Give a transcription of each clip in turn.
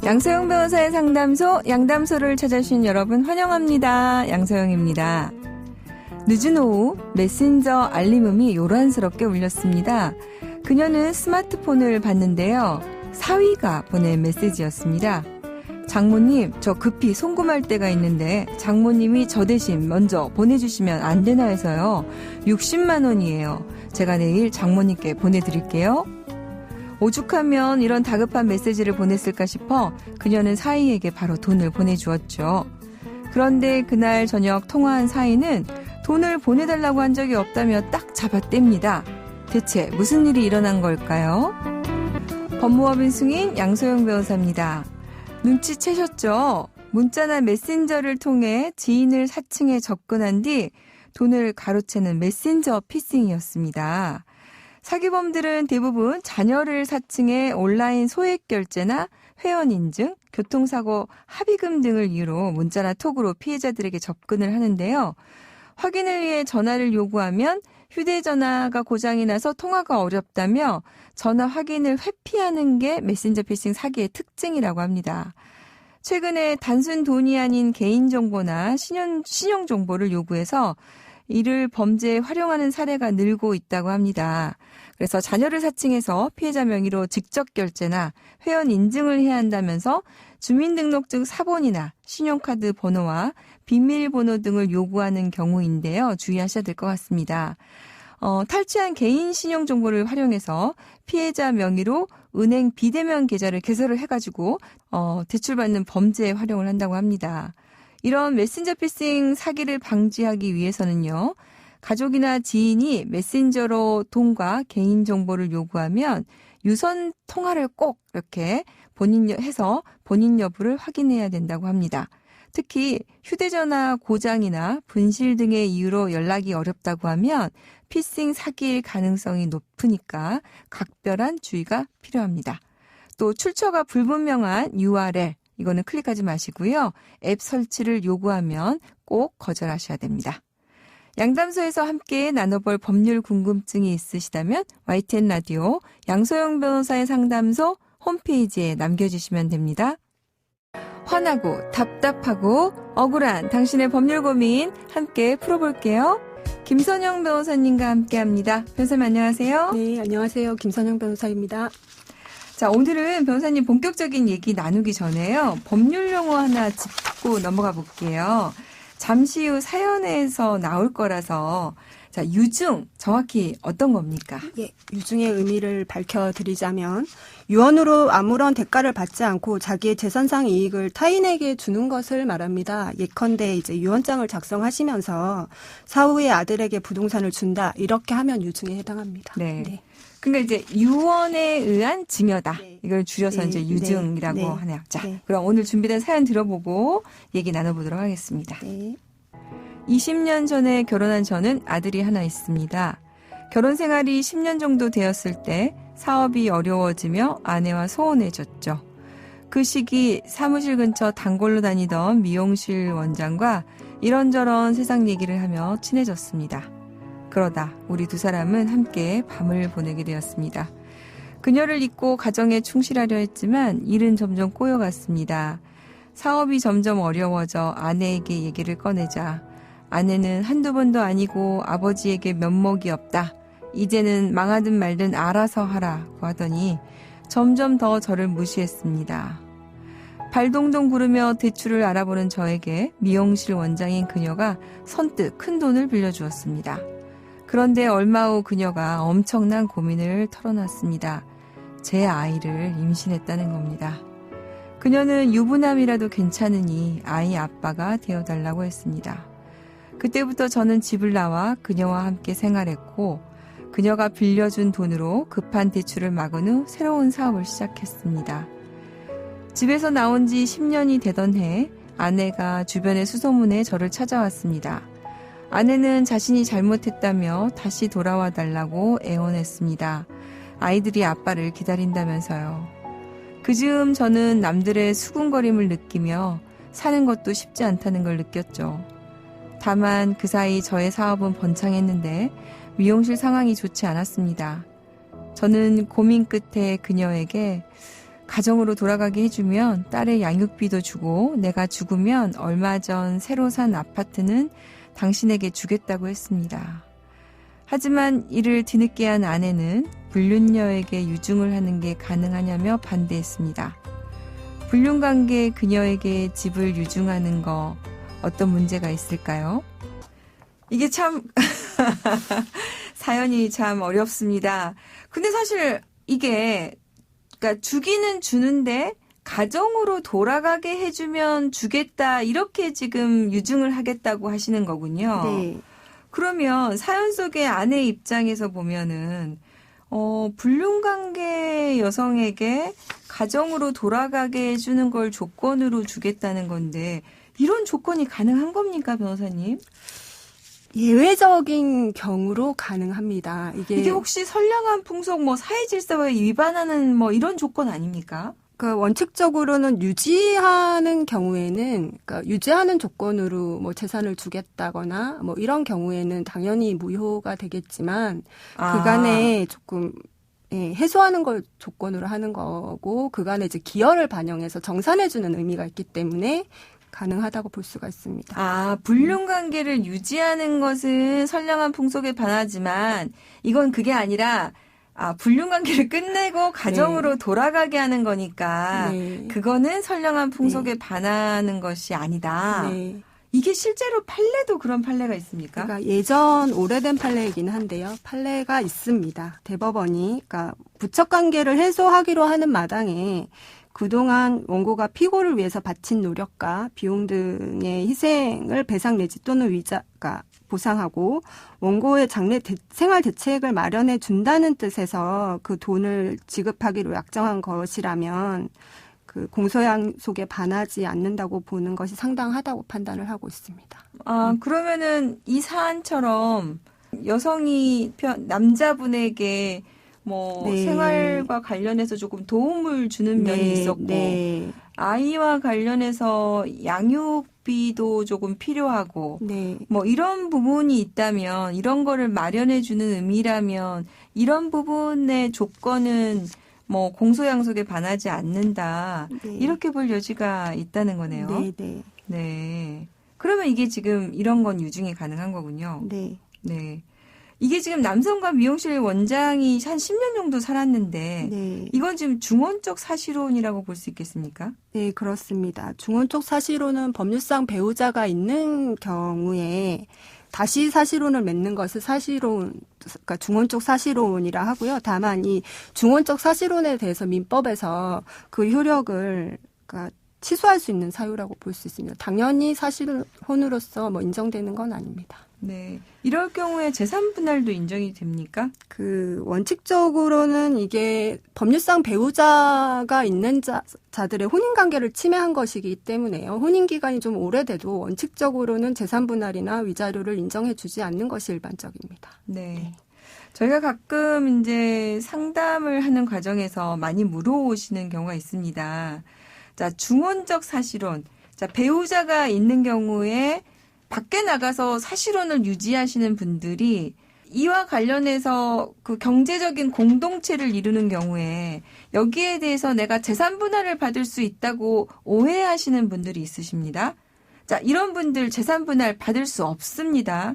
양소영 변호사의 상담소, 양담소를 찾아주신 여러분 환영합니다. 양소영입니다. 늦은 오후 메신저 알림음이 요란스럽게 울렸습니다. 그녀는 스마트폰을 봤는데요. 사위가 보낸 메시지였습니다. 장모님, 저 급히 송금할 때가 있는데 장모님이 저 대신 먼저 보내주시면 안 되나 해서요. 60만 원이에요. 제가 내일 장모님께 보내드릴게요. 오죽하면 이런 다급한 메시지를 보냈을까 싶어 그녀는 사위에게 바로 돈을 보내주었죠. 그런데 그날 저녁 통화한 사위는 돈을 보내달라고 한 적이 없다며 딱 잡아뗍니다. 대체 무슨 일이 일어난 걸까요? 법무법인 승인 양소영 변호사입니다. 눈치채셨죠? 문자나 메신저를 통해 지인을 사칭해 접근한 뒤 돈을 가로채는 메신저 피싱이었습니다. 사기범들은 대부분 자녀를 사칭해 온라인 소액 결제나 회원 인증, 교통사고 합의금 등을 이유로 문자나 톡으로 피해자들에게 접근을 하는데요. 확인을 위해 전화를 요구하면 휴대전화가 고장이 나서 통화가 어렵다며 전화 확인을 회피하는 게 메신저 피싱 사기의 특징이라고 합니다. 최근에 단순 돈이 아닌 개인정보나 신용정보를 요구해서 이를 범죄에 활용하는 사례가 늘고 있다고 합니다. 그래서 자녀를 사칭해서 피해자 명의로 직접 결제나 회원 인증을 해야 한다면서 주민등록증 사본이나 신용카드 번호와 비밀번호 등을 요구하는 경우인데요. 주의하셔야 될 것 같습니다. 탈취한 개인 신용정보를 활용해서 피해자 명의로 은행 비대면 계좌를 개설을 해가지고 대출받는 범죄에 활용을 한다고 합니다. 이런 메신저 피싱 사기를 방지하기 위해서는요. 가족이나 지인이 메신저로 돈과 개인정보를 요구하면 유선 통화를 꼭 이렇게 본인 여부를 확인해야 된다고 합니다. 특히 휴대전화 고장이나 분실 등의 이유로 연락이 어렵다고 하면 피싱 사기일 가능성이 높으니까 각별한 주의가 필요합니다. 또 출처가 불분명한 URL, 이거는 클릭하지 마시고요. 앱 설치를 요구하면 꼭 거절하셔야 됩니다. 양담소에서 함께 나눠볼 법률 궁금증이 있으시다면 YTN 라디오 양소영 변호사의 상담소 홈페이지에 남겨주시면 됩니다. 화나고 답답하고 억울한 당신의 법률 고민 함께 풀어볼게요. 김선영 변호사님과 함께합니다. 변호사님 안녕하세요. 네, 안녕하세요. 김선영 변호사입니다. 자, 오늘은 변호사님 본격적인 얘기 나누기 전에요. 법률 용어 하나 짚고 넘어가 볼게요. 잠시 후 사연에서 나올 거라서 자, 유증 정확히 어떤 겁니까? 예, 유증의 의미를 밝혀드리자면 유언으로 아무런 대가를 받지 않고 자기의 재산상 이익을 타인에게 주는 것을 말합니다. 예컨대 이제 유언장을 작성하시면서 사후에 아들에게 부동산을 준다 이렇게 하면 유증에 해당합니다. 네. 네. 그러니까 이제 유언에 의한 증여다. 네. 이걸 줄여서 네. 이제 유증이라고 네. 하네요. 자, 네. 그럼 오늘 준비된 사연 들어보고 얘기 나눠보도록 하겠습니다. 네. 20년 전에 결혼한 저는 아들이 하나 있습니다. 결혼 생활이 10년 정도 되었을 때 사업이 어려워지며 아내와 소원해졌죠. 그 시기 사무실 근처 단골로 다니던 미용실 원장과 이런저런 세상 얘기를 하며 친해졌습니다. 그러다 우리 두 사람은 함께 밤을 보내게 되었습니다. 그녀를 잊고 가정에 충실하려 했지만 일은 점점 꼬여갔습니다. 사업이 점점 어려워져 아내에게 얘기를 꺼내자 아내는 한두 번도 아니고 아버지에게 면목이 없다. 이제는 망하든 말든 알아서 하라고 하더니 점점 더 저를 무시했습니다. 발동동 구르며 대출을 알아보는 저에게 미용실 원장인 그녀가 선뜻 큰 돈을 빌려주었습니다. 그런데 얼마 후 그녀가 엄청난 고민을 털어놨습니다. 제 아이를 임신했다는 겁니다. 그녀는 유부남이라도 괜찮으니 아이 아빠가 되어달라고 했습니다. 그때부터 저는 집을 나와 그녀와 함께 생활했고 그녀가 빌려준 돈으로 급한 대출을 막은 후 새로운 사업을 시작했습니다. 집에서 나온 지 10년이 되던 해 아내가 주변의 수소문에 저를 찾아왔습니다. 아내는 자신이 잘못했다며 다시 돌아와 달라고 애원했습니다. 아이들이 아빠를 기다린다면서요. 그즈음 저는 남들의 수군거림을 느끼며 사는 것도 쉽지 않다는 걸 느꼈죠. 다만 그 사이 저의 사업은 번창했는데 미용실 상황이 좋지 않았습니다. 저는 고민 끝에 그녀에게 가정으로 돌아가게 해주면 딸의 양육비도 주고 내가 죽으면 얼마 전 새로 산 아파트는 당신에게 주겠다고 했습니다. 하지만 이를 뒤늦게 한 아내는 불륜녀에게 유증을 하는 게 가능하냐며 반대했습니다. 불륜관계 그녀에게 집을 유증하는 거 어떤 문제가 있을까요? 이게 참 사연이 참 어렵습니다. 근데 사실 이게 그러니까 주기는 주는데 가정으로 돌아가게 해주면 주겠다 이렇게 지금 유증을 하겠다고 하시는 거군요. 네. 그러면 사연 속의 아내 입장에서 보면은 불륜관계 여성에게 가정으로 돌아가게 해주는 걸 조건으로 주겠다는 건데 이런 조건이 가능한 겁니까, 변호사님? 예외적인 경우로 가능합니다. 이게 혹시 선량한 풍속, 사회질서에 위반하는 이런 조건 아닙니까? 그러니까 원칙적으로는 유지하는 경우에는, 그러니까 유지하는 조건으로 재산을 주겠다거나 이런 경우에는 당연히 무효가 되겠지만 그간에 조금 해소하는 걸 조건으로 하는 거고 그간에 이제 기여를 반영해서 정산해주는 의미가 있기 때문에 가능하다고 볼 수가 있습니다. 불륜관계를 유지하는 것은 선량한 풍속에 반하지만 이건 그게 아니라 불륜관계를 끝내고 가정으로 돌아가게 하는 거니까 그거는 선량한 풍속에 반하는 것이 아니다. 네. 이게 실제로 판례도 그런 판례가 있습니까? 그러니까 예전 오래된 판례이긴 한데요. 판례가 있습니다. 대법원이 그러니까 부척관계를 해소하기로 하는 마당에 그동안 원고가 피고를 위해서 바친 노력과 비용 등의 희생을 배상 내지 또는 위자가 보상하고 원고의 생활 대책을 마련해 준다는 뜻에서 그 돈을 지급하기로 약정한 것이라면 그 공소양속에 반하지 않는다고 보는 것이 상당하다고 판단을 하고 있습니다. 그러면은 이 사안처럼 여성이 남자분에게 생활과 관련해서 조금 도움을 주는 면이 있었고 아이와 관련해서 양육비도 조금 필요하고 이런 부분이 있다면 이런 거를 마련해 주는 의미라면 이런 부분의 조건은 공소양속에 반하지 않는다. 이렇게 볼 여지가 있다는 거네요. 네. 그러면 이게 지금 이런 건 유증이 가능한 거군요. 네. 이게 지금 남성과 미용실 원장이 한 10년 정도 살았는데 이건 지금 중원적 사실혼이라고 볼 수 있겠습니까? 네, 그렇습니다. 중원적 사실혼은 법률상 배우자가 있는 경우에 다시 사실혼을 맺는 것을 그러니까 중원적 사실혼이라 하고요. 다만 이 중원적 사실혼에 대해서 민법에서 그 효력을 취소할 수 있는 사유라고 볼 수 있습니다. 당연히 사실혼으로서 인정되는 건 아닙니다. 네. 이럴 경우에 재산 분할도 인정이 됩니까? 원칙적으로는 이게 법률상 배우자가 있는 자들의 혼인 관계를 침해한 것이기 때문에요. 혼인 기간이 좀 오래돼도 원칙적으로는 재산 분할이나 위자료를 인정해 주지 않는 것이 일반적입니다. 네. 저희가 가끔 이제 상담을 하는 과정에서 많이 물어오시는 경우가 있습니다. 자, 중원적 사실혼. 자, 배우자가 있는 경우에 밖에 나가서 사실혼을 유지하시는 분들이 이와 관련해서 그 경제적인 공동체를 이루는 경우에 여기에 대해서 내가 재산 분할을 받을 수 있다고 오해하시는 분들이 있으십니다. 자, 이런 분들 재산 분할 받을 수 없습니다.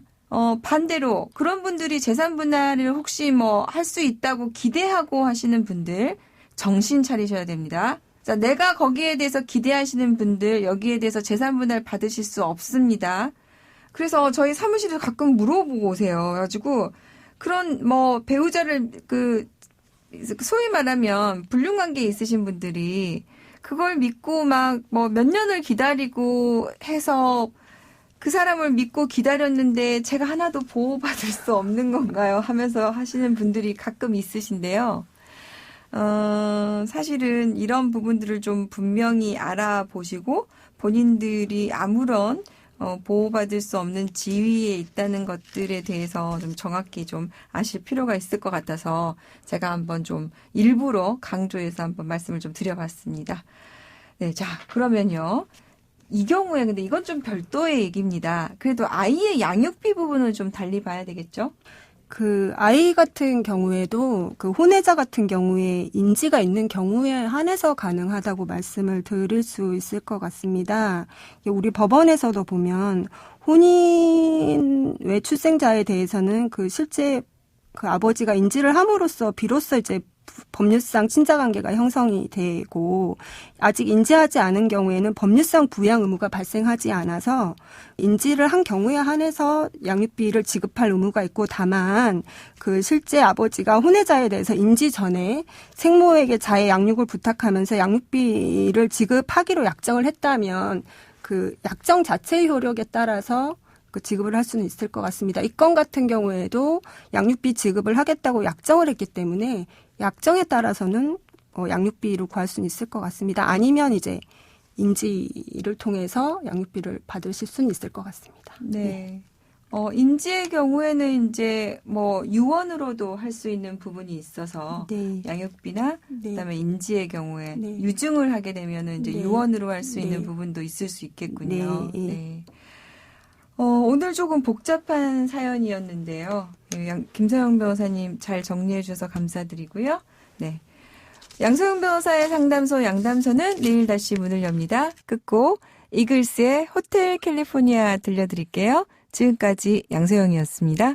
반대로 그런 분들이 재산 분할을 혹시 할 수 있다고 기대하고 하시는 분들 정신 차리셔야 됩니다. 자, 내가 거기에 대해서 기대하시는 분들 여기에 대해서 재산 분할 받으실 수 없습니다. 그래서 저희 사무실에 가끔 물어보고 오세요. 그래가지고 그런 배우자를 소위 말하면 불륜관계에 있으신 분들이 그걸 믿고 몇 년을 기다리고 해서 그 사람을 믿고 기다렸는데 제가 하나도 보호받을 수 없는 건가요? 하면서 하시는 분들이 가끔 있으신데요. 사실은 이런 부분들을 좀 분명히 알아보시고 본인들이 아무런 보호받을 수 없는 지위에 있다는 것들에 대해서 좀 정확히 좀 아실 필요가 있을 것 같아서 제가 한번 좀 일부러 강조해서 한번 말씀을 좀 드려봤습니다. 네, 자, 그러면요. 이 경우에 근데 이건 좀 별도의 얘기입니다. 그래도 아이의 양육비 부분은 좀 달리 봐야 되겠죠? 그 아이 같은 경우에도 그 혼외자 같은 경우에 인지가 있는 경우에 한해서 가능하다고 말씀을 드릴 수 있을 것 같습니다. 우리 법원에서도 보면 혼인 외출생자에 대해서는 그 실제 그 아버지가 인지를 함으로써 비로소 이제 법률상 친자관계가 형성이 되고 아직 인지하지 않은 경우에는 법률상 부양 의무가 발생하지 않아서 인지를 한 경우에 한해서 양육비를 지급할 의무가 있고 다만 그 실제 아버지가 혼외자에 대해서 인지 전에 생모에게 자해 양육을 부탁하면서 양육비를 지급하기로 약정을 했다면 그 약정 자체의 효력에 따라서 그 지급을 할 수는 있을 것 같습니다. 이 건 같은 경우에도 양육비 지급을 하겠다고 약정을 했기 때문에 약정에 따라서는 양육비를 구할 수는 있을 것 같습니다. 아니면 이제 인지를 통해서 양육비를 받으실 수는 있을 것 같습니다. 네. 인지의 경우에는 이제 뭐 유언으로도 할 수 있는 부분이 있어서 네. 양육비나 네. 그다음에 인지의 경우에 네. 유증을 하게 되면은 이제 네. 유언으로 할 수 있는 네. 부분도 있을 수 있겠군요. 네. 네. 오늘 조금 복잡한 사연이었는데요. 김서영 변호사님 잘 정리해 주셔서 감사드리고요. 네. 양소영 변호사의 상담소 양담소는 내일 다시 문을 엽니다. 끝곡 이글스의 호텔 캘리포니아 들려드릴게요. 지금까지 양소영이었습니다.